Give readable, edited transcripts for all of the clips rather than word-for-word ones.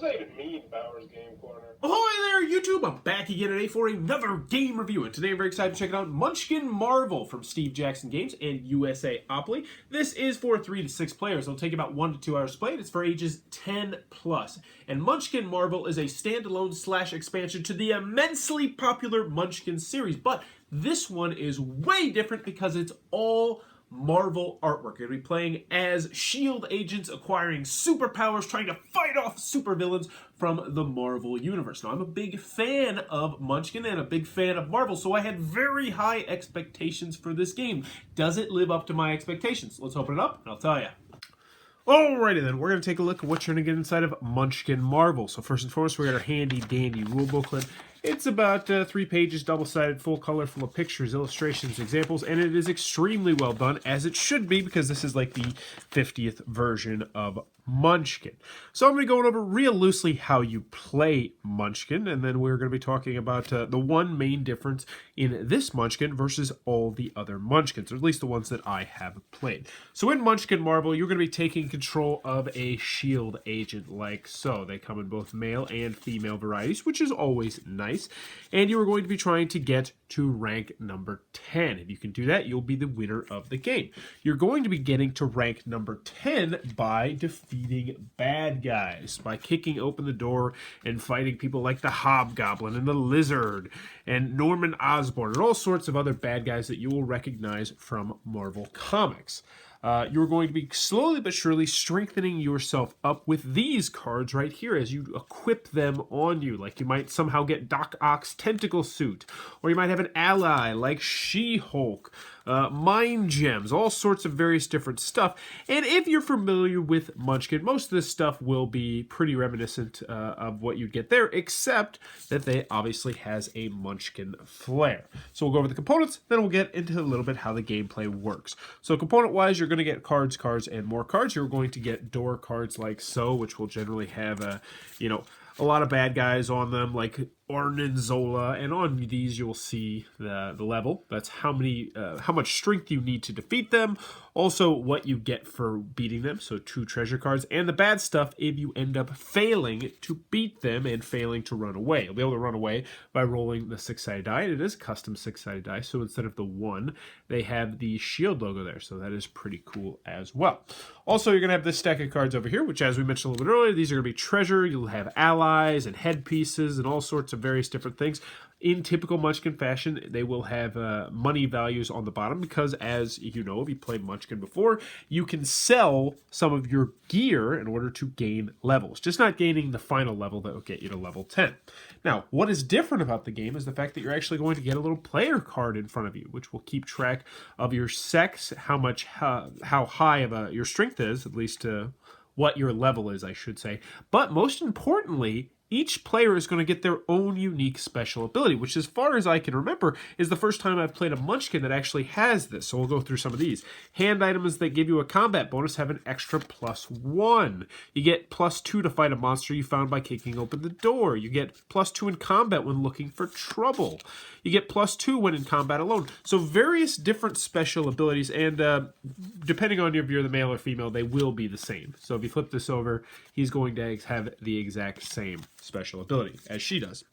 does that even mean, Bowers Game Corner? Ahoy there, YouTube! I'm back again today for another game review, and today I'm very excited to check out Munchkin Marvel from Steve Jackson Games and USA Opoly. This is for 3 to 6 players. It'll take about 1 to 2 hours to play. It's for ages 10 plus. And Munchkin Marvel is a standalone / expansion to the immensely popular Munchkin series, but this one is way different because it's all Marvel artwork. You're going to be playing as S.H.I.E.L.D. agents acquiring superpowers, trying to fight off supervillains from the Marvel Universe. Now, I'm a big fan of Munchkin and a big fan of Marvel, so I had very high expectations for this game. Does it live up to my expectations? Let's open it up, and I'll tell you. Alrighty then, we're going to take a look at what you're going to get inside of Munchkin Marvel. So first and foremost, we got our handy dandy rule booklet. It's about 3 pages, double-sided, full color, full of pictures, illustrations, examples, and it is extremely well done, as it should be, because this is like the 50th version of Munchkin. So I'm going to go over real loosely how you play Munchkin, and then we're going to be talking about the one main difference in this Munchkin versus all the other Munchkins, or at least the ones that I have played. So in Munchkin Marvel, you're going to be taking control of a S.H.I.E.L.D. agent like so. They come in both male and female varieties, which is always nice. And you are going to be trying to get to rank number 10. If you can do that, you'll be the winner of the game. You're going to be getting to rank number 10 by defeating bad guys, by kicking open the door and fighting people like the Hobgoblin and the Lizard and Norman Osborn and all sorts of other bad guys that you will recognize from Marvel Comics. You're going to be slowly but surely strengthening yourself up with these cards right here as you equip them on you. Like you might somehow get Doc Ock's tentacle suit, or you might have an ally like She-Hulk, mind gems, all sorts of various different stuff. And if you're familiar with Munchkin, most of this stuff will be pretty reminiscent of what you get there, except that they obviously has a Munchkin flair. So we'll go over the components, then we'll get into a little bit how the gameplay works. So component-wise, you're going to get cards, and more cards. You're going to get door cards like so, which will generally have a lot of bad guys on them, like Arn Zola, and on these you'll see the level. That's how much strength you need to defeat them. Also, what you get for beating them, so 2 treasure cards, and the bad stuff if you end up failing to beat them and failing to run away. You'll be able to run away by rolling the 6-sided die, and it is a custom 6-sided die, so instead of the 1, they have the S.H.I.E.L.D. logo there, so that is pretty cool as well. Also, you're going to have this stack of cards over here, which, as we mentioned a little bit earlier, these are going to be treasure. You'll have allies and headpieces and all sorts of various different things. In typical Munchkin fashion, they will have money values on the bottom because, as you know, if you played Munchkin before, you can sell some of your gear in order to gain levels. Just not gaining the final level that will get you to level 10. Now, what is different about the game is the fact that you're actually going to get a little player card in front of you, which will keep track of your sex, how high of your strength is, at least what your level is, I should say. But most importantly, each player is going to get their own unique special ability, which, as far as I can remember, is the first time I've played a Munchkin that actually has this. So we'll go through some of these. Hand items that give you a combat bonus have an extra +1. You get +2 to fight a monster you found by kicking open the door. You get +2 in combat when looking for trouble. You get +2 when in combat alone. So various different special abilities, and depending on if you're the male or female, they will be the same. So if you flip this over, he's going to have the exact same special ability as she does.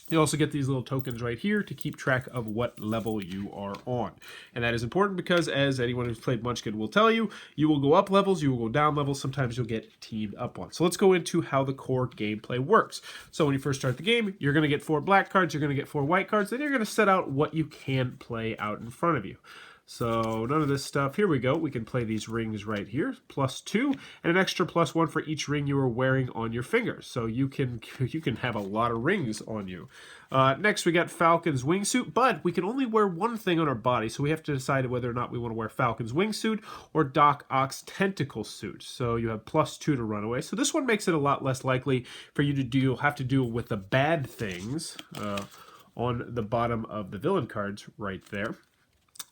You also get these little tokens right here to keep track of what level you are on. And that is important because, as anyone who's played Munchkin will tell you, you will go up levels, you will go down levels, sometimes you'll get teamed up on. So let's go into how the core gameplay works. So when you first start the game, you're going to get 4 black cards, you're going to get 4 white cards, then you're going to set out what you can play out in front of you. So none of this stuff. Here we go. We can play these rings right here. +2 and an extra +1 for each ring you are wearing on your finger. So you can have a lot of rings on you. Next, we got Falcon's wingsuit, but we can only wear one thing on our body, so we have to decide whether or not we want to wear Falcon's wingsuit or Doc Ock's tentacle suit. So you have +2 to run away. So this one makes it a lot less likely for you to have to deal with the bad things on the bottom of the villain cards right there.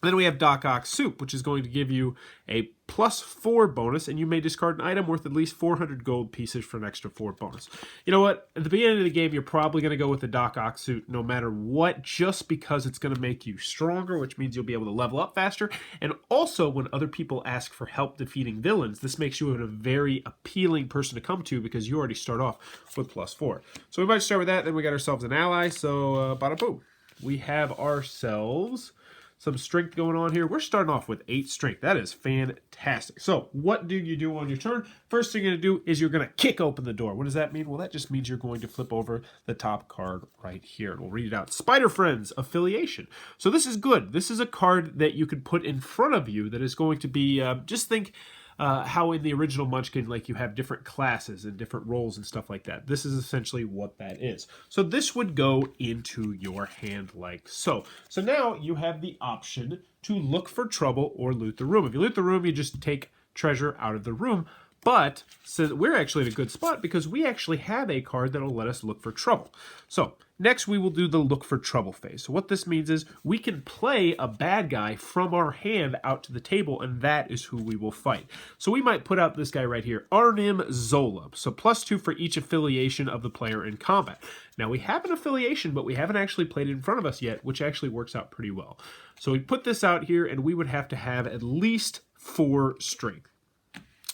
Then we have Doc Ock Soup, which is going to give you a +4 bonus, and you may discard an item worth at least 400 gold pieces for an extra 4 bonus. You know what? At the beginning of the game, you're probably going to go with the Doc Ock Suit no matter what, just because it's going to make you stronger, which means you'll be able to level up faster. And also, when other people ask for help defeating villains, this makes you a very appealing person to come to because you already start off with +4. So we might start with that, then we got ourselves an ally, so bada boom. We have ourselves some strength going on here. We're starting off with 8 strength. That is fantastic. So what do you do on your turn? First thing you're going to do is you're going to kick open the door. What does that mean? Well, that just means you're going to flip over the top card right here. And we'll read it out. Spider Friends Affiliation. So this is good. This is a card that you could put in front of you that is going to be, just think, how in the original Munchkin, like you have different classes and different roles and stuff like that. This is essentially what that is. So this would go into your hand like so. So now you have the option to look for trouble or loot the room. If you loot the room, you just take treasure out of the room. But so we're actually in a good spot because we actually have a card that will let us look for trouble. So next we will do the look for trouble phase. So what this means is we can play a bad guy from our hand out to the table, and that is who we will fight. So we might put out this guy right here, Arnim Zola. So +2 for each affiliation of the player in combat. Now we have an affiliation, but we haven't actually played it in front of us yet, which actually works out pretty well. So we put this out here, and we would have to have at least 4 strength.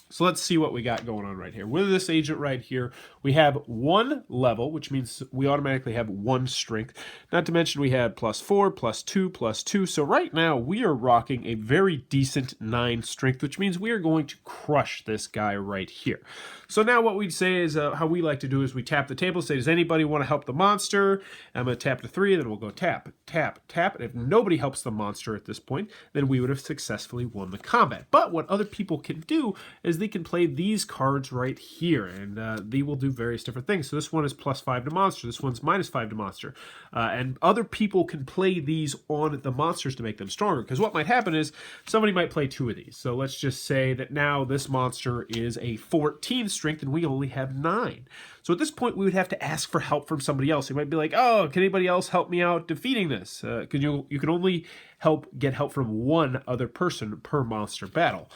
So let's see what we got going on right here. With this agent right here, we have 1 level, which means we automatically have 1 strength. Not to mention we have +4, +2, +2. So right now we are rocking a very decent 9 strength, which means we are going to crush this guy right here. So now what we'd say is, how we like to do is we tap the table, say, does anybody want to help the monster? I'm going to tap to 3, then we'll go tap, tap, tap. And if nobody helps the monster at this point, then we would have successfully won the combat. But what other people can do is they can play these cards right here, and they will do various different things. So this one is +5 to monster, this one's -5 to monster, and other people can play these on the monsters to make them stronger, because what might happen is somebody might play 2 of these. So let's just say that now this monster is a 14 strength and we only have 9. So at this point we would have to ask for help from somebody else. They might be like, oh, can anybody else help me out defeating this? Because you can only get help from 1 other person per monster battle.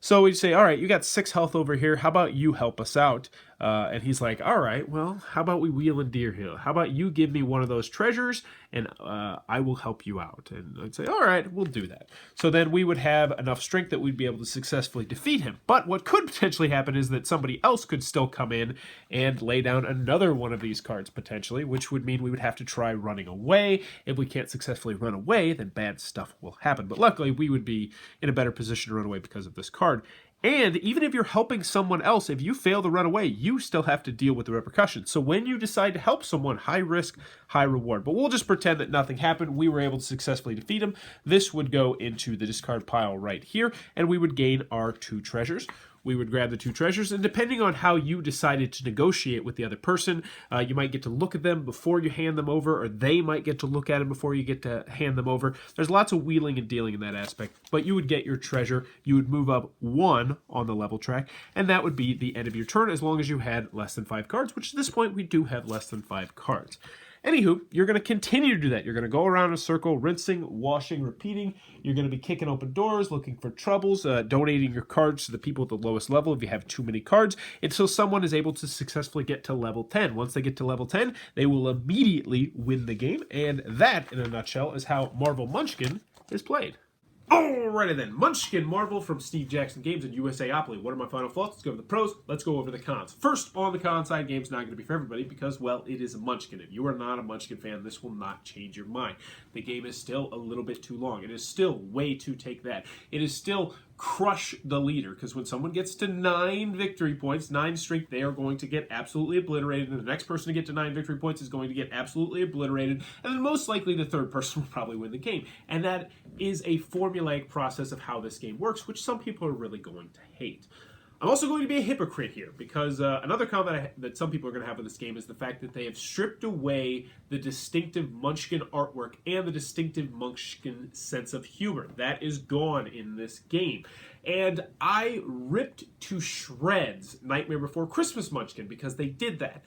So we'd say, all right, you got 6 health over here. How about you help us out? And he's like, all right, well, how about we wheel and deer hill? How about you give me one of those treasures and I will help you out? And I'd say, all right, we'll do that. So then we would have enough strength that we'd be able to successfully defeat him. But what could potentially happen is that somebody else could still come in and lay down another one of these cards potentially, which would mean we would have to try running away. If we can't successfully run away, then bad stuff will happen. But luckily, we would be in a better position to run away because of this card. And even if you're helping someone else, if you fail to run away, you still have to deal with the repercussions. So when you decide to help someone, high risk, high reward. But we'll just pretend that nothing happened. We were able to successfully defeat him. This would go into the discard pile right here, and we would gain our 2 treasures. We would grab the 2 treasures, and depending on how you decided to negotiate with the other person, you might get to look at them before you hand them over, or they might get to look at them before you get to hand them over. There's lots of wheeling and dealing in that aspect, but you would get your treasure. You would move up 1 on the level track, and that would be the end of your turn as long as you had less than 5 cards, which at this point we do have less than 5 cards. Anywho, you're going to continue to do that. You're going to go around in a circle, rinsing, washing, repeating. You're going to be kicking open doors, looking for troubles, donating your cards to the people at the lowest level if you have too many cards, until someone is able to successfully get to level 10. Once they get to level 10, they will immediately win the game. And that, in a nutshell, is how Marvel Munchkin is played. Alrighty then, Munchkin Marvel from Steve Jackson Games and USAopoly. What are my final thoughts? Let's go over the pros, let's go over the cons. First, on the con side, game's not going to be for everybody because, well, it is a Munchkin. If you are not a Munchkin fan, this will not change your mind. The game is still a little bit too long. It is still way too take that. It is still crush the leader, because when someone gets to 9 victory points, 9 strength, they are going to get absolutely obliterated, and the next person to get to 9 victory points is going to get absolutely obliterated, and then most likely the third person will probably win the game. And that is a formulaic process of how this game works, which some people are really going to hate. I'm also going to be a hypocrite here, because another comment that some people are going to have with this game is the fact that they have stripped away the distinctive Munchkin artwork and the distinctive Munchkin sense of humor. That is gone in this game. And I ripped to shreds Nightmare Before Christmas Munchkin because they did that.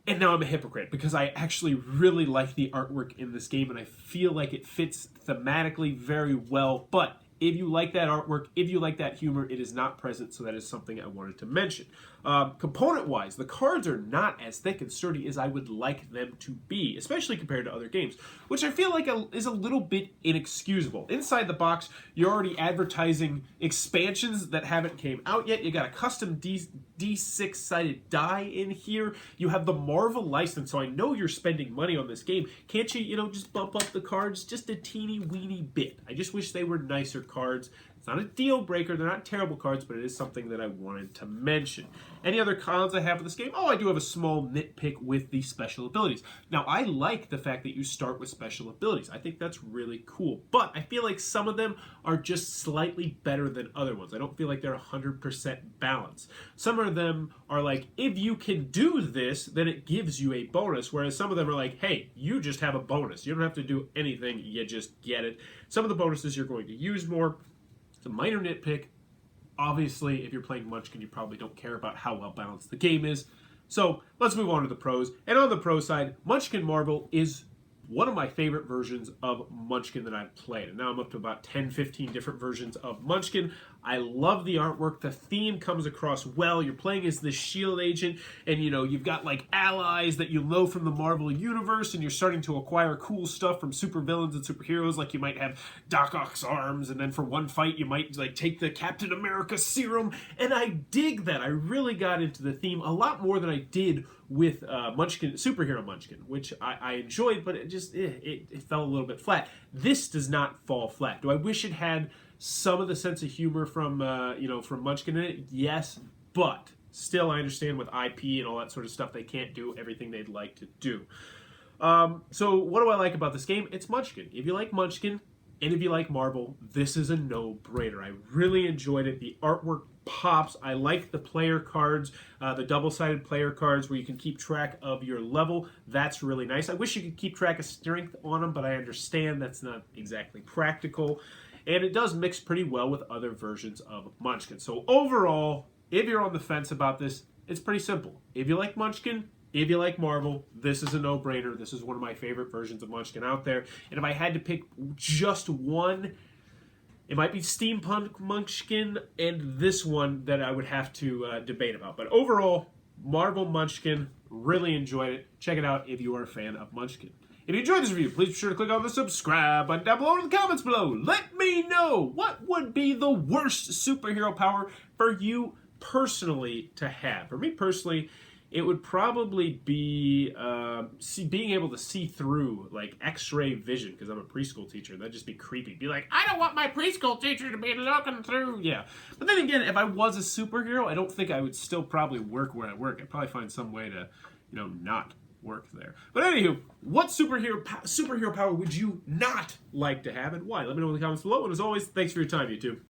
And now I'm a hypocrite because I actually really like the artwork in this game and I feel like it fits thematically very well. But if you like that artwork, if you like that humor, it is not present, so that is something I wanted to mention. Component-wise, the cards are not as thick and sturdy as I would like them to be, especially compared to other games, which I feel like is a little bit inexcusable. Inside the box, you're already advertising expansions that haven't came out yet. You got a custom D6-sided die in here. You have the Marvel license, so I know you're spending money on this game. Can't you, just bump up the cards just a teeny weeny bit? I just wish they were nicer cards. It's not a deal breaker. They're not terrible cards, but it is something that I wanted to mention. Any other cons I have with this game? Oh, I do have a small nitpick with the special abilities. Now, I like the fact that you start with special abilities. I think that's really cool. But I feel like some of them are just slightly better than other ones. I don't feel like they're 100% balanced. Some of them are like, if you can do this, then it gives you a bonus. Whereas some of them are like, hey, you just have a bonus. You don't have to do anything. You just get it. Some of the bonuses you're going to use more. It's a minor nitpick. Obviously, if you're playing Munchkin, you probably don't care about how well balanced the game is. So let's move on to the pros. And on the pro side, Munchkin Marvel is one of my favorite versions of Munchkin that I've played. And now I'm up to about 10, 15 different versions of Munchkin. I love the artwork. The theme comes across well. You're playing as this shield agent, and you've got like allies that you know from the Marvel universe, and you're starting to acquire cool stuff from supervillains and superheroes. Like you might have Doc Ock's arms, and then for one fight you might like take the Captain America serum. And I dig that. I really got into the theme a lot more than I did with Munchkin, Superhero Munchkin, which I enjoyed, but it just it fell a little bit flat. This does not fall flat. Do I wish it had some of the sense of humor from from Munchkin in it? Yes, but still I understand with IP and all that sort of stuff they can't do everything they'd like to do. So what do I like about this game? It's Munchkin. If you like Munchkin and if you like Marvel, this is a no-brainer. I really enjoyed it. The artwork pops. I like the player cards, the double-sided player cards where you can keep track of your level. That's really nice. I wish you could keep track of strength on them, but I understand that's not exactly practical. And it does mix pretty well with other versions of Munchkin. So overall, if you're on the fence about this, it's pretty simple. If you like Munchkin, if you like Marvel, this is a no-brainer. This is one of my favorite versions of Munchkin out there. And if I had to pick just one, it might be Steampunk Munchkin and this one that I would have to debate about. But overall, Marvel Munchkin, really enjoyed it. Check it out if you are a fan of Munchkin. If you enjoyed this review, please be sure to click on the subscribe button down below in the comments below. Let me know what would be the worst superhero power for you personally to have. For me personally, it would probably be being able to see through, like X-ray vision, because I'm a preschool teacher. That'd just be creepy. Be like, I don't want my preschool teacher to be looking through. Yeah. But then again, if I was a superhero, I don't think I would still probably work where I work. I'd probably find some way to, not work there. But anywho, what superhero power would you not like to have and why? Let me know in the comments below. And as always, thanks for your time, YouTube.